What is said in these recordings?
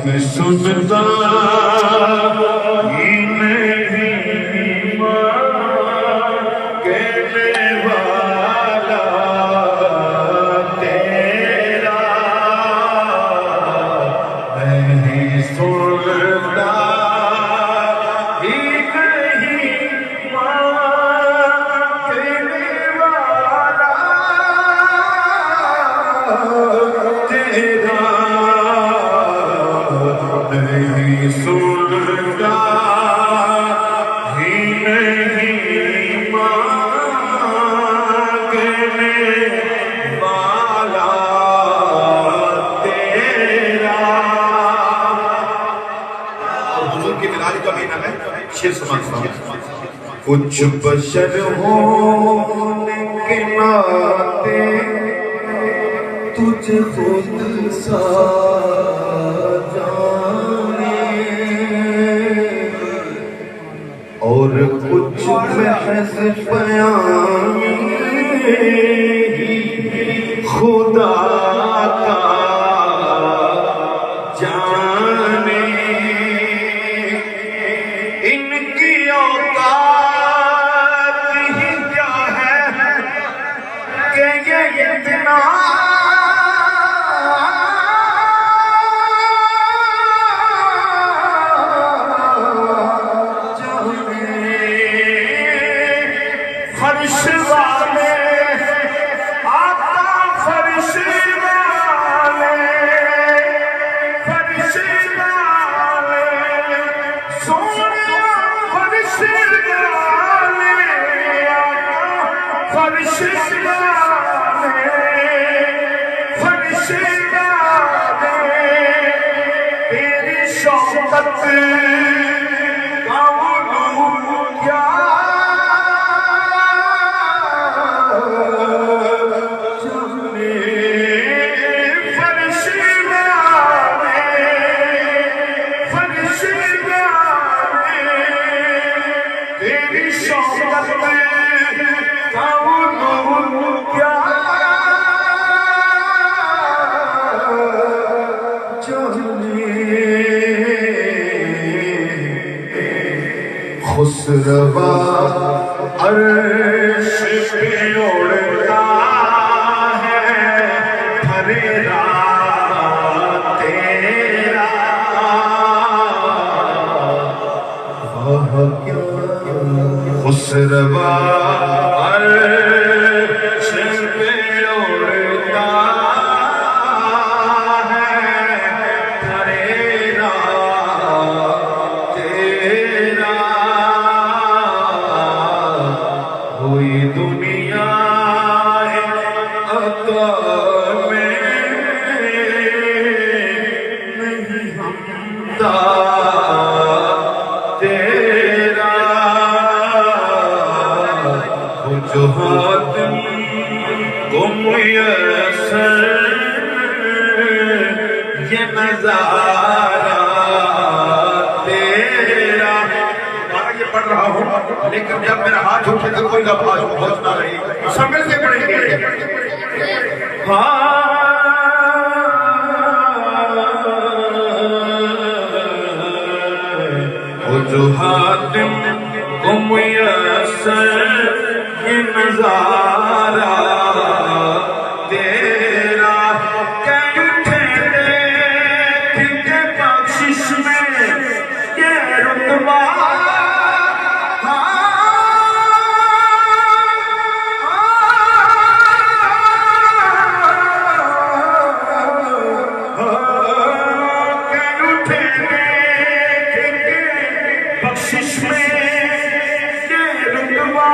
سنتا ہی نہیں مانگنے والا تیرا، نہیں سنتا ہی نہیں مانگنے والا تیرا، نہیں سنتا ہی نہیں مانگنے والا تیرا۔ اور حضور کی ملاد کا مہینہ ہے، شیر سمجھتا ہوں۔ کچھ بشر ہونے کے ناطے تجھے خود سا اور کچھ محض بیان خدا کا جانے، ان کی اوقات ہی کیا ہے کہ یہ اتنا فرش والے آقا، فرش والے، فرش والے سونے، فرش والے آقا، فرش والے، فرش والے تیری شوقت کا علو کیا تیری شوقت کا علو کیا جانے، خسروا عرش پہ اڑتا ہے پھریرا تیرا، خسروا عرش پہ اڑتا ہے پھریرا تیرا، ہوئی دنیا عطا میں نہیں ہمتا تیرا، جو حاتم کو میسر یہ نظارہ تیرا۔ میں یہ پڑھ رہا ہوں لیکن جب میرا ہاتھ اٹھے تو کوئی لفظ پہنچ نہ رہی، سب مل کے پڑھیں گے۔ جو حاتم کو میسر یہ نظارہ تیرا، کہیں اٹھے دیکھ کے بخشش میں یہ رتبہ، کہیں اٹھے دیکھ کے بخشش میں یہ رتبہ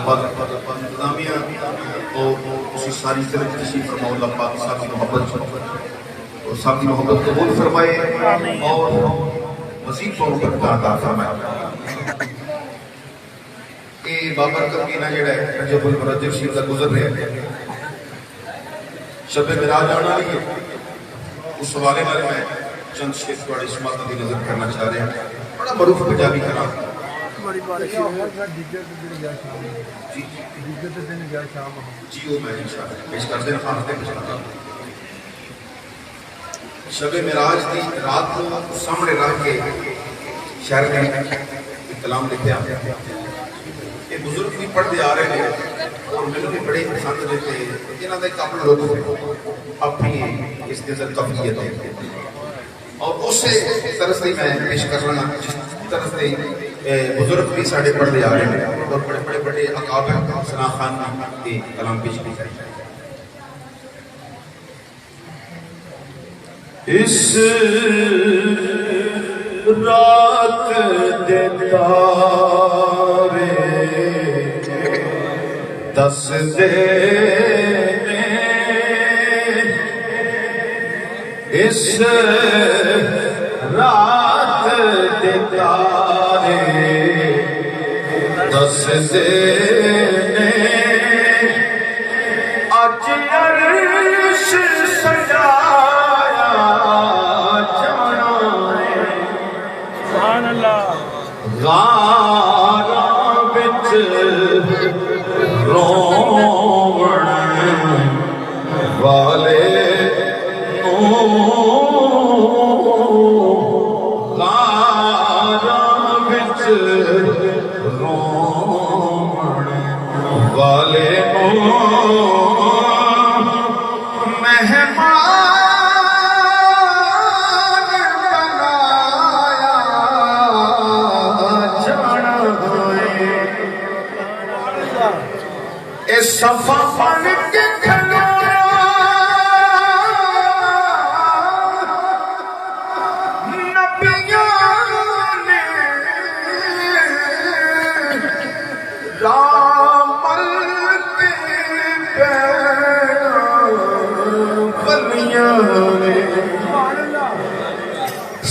پاک انتظامیہ اور اسی ساری طرح تشریف فرماؤ اللہ پاک صاحب کی محبت اور صاحب کی محبت قبول فرمائے اور مزید طور پر عطا فرمائے. یہ بابرکت مہینہ جڑا ہے رجب المرجب شریف کا گزر رہا ہے شب معراج آنا ہے اس حوالے میں چند شیخ تھوڑے سماعت کی نظر کرنا چاہ رہے ہیں. بڑا معروف پنجابی کلام جی وہ میں انشاءاللہ پیش کر دیں خاص دے پیش کرتا ہوں. شب معراج کی رات کو سامنے رکھ کے شہر میں کلام لکھے آتے ہیں. یہ بزرگ بھی پڑھتے آ رہے ہیں اور میرے بھی بڑے پسند رہتے ہیں. انہوں نے ایک اپنا لوگ اپنی اس نظر قبلیت ہے اور اسے طرح سے میں پیش کر رہا ہوں جس طرح سے بزرگ بھی ساڑھے پڑھتے آ رہے ہیں اور بڑے بڑے بڑے اکابر ثنا خان کے کلام پیش کی جائے. اس رات دے تارے دس دے اس رات دے تارے دس دے اج عرش سجایا جانا سبحان اللہ. غاراں وچ روون والے غاراں وچ روون والے صفا بن کے کھلویا نبیوں نے رامل کے بلیاں نے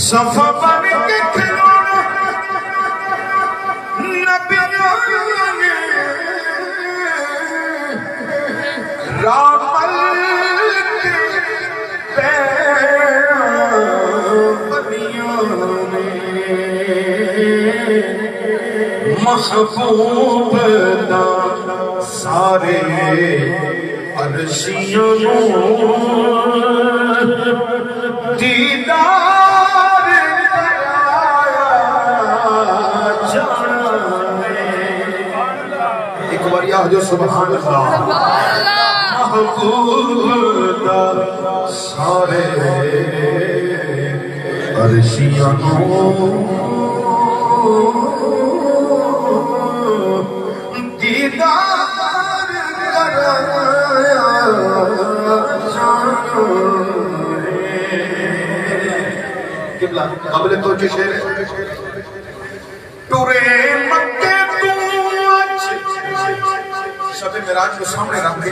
صفا بن کے کھلویا نبیوں نے رامل کے بلیاں نے محبوب دا سارے عرشیوں دیدار کرایا جانا. ایک بار یہ جو سبحان اللہ. محبوب دا سارے عرشیاں دیدار کرایا جانا. قبلہ قبل تو جو شعر ہے ٹورے مکے تو شب معراج کو سامنے رکھ کے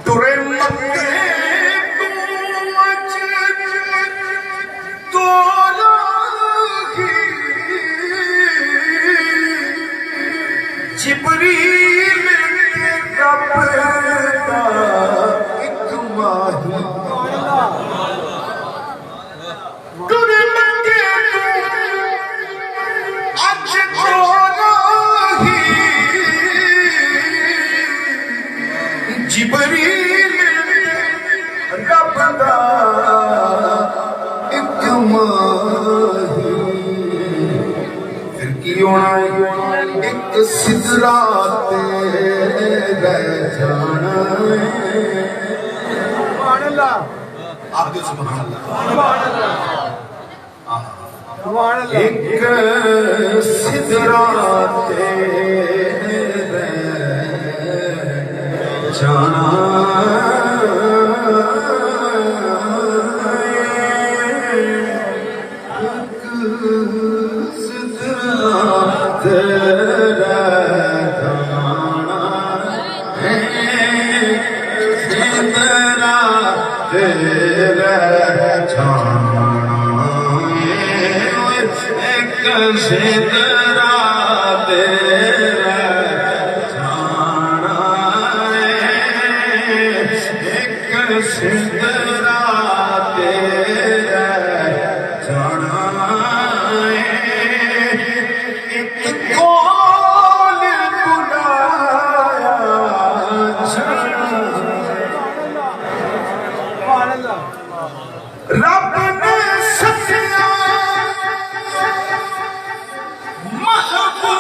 ٹورے مکے تو جبریل رب دا ایک ماہی ٹورے مکے اج تو جبریل رب دا ایک ماہی. پھر کی ہونا ایک سدرا تے رہ جانا. سبحان اللہ. آپ جو سبحان اللہ. ایک سدرا تے رہ جانا. سدرا تیرا تیرے جانا ایک سدرا تیرے جانا ایک سدرا تیرے جانا ایک کون بلایا رب نے سچا محبوب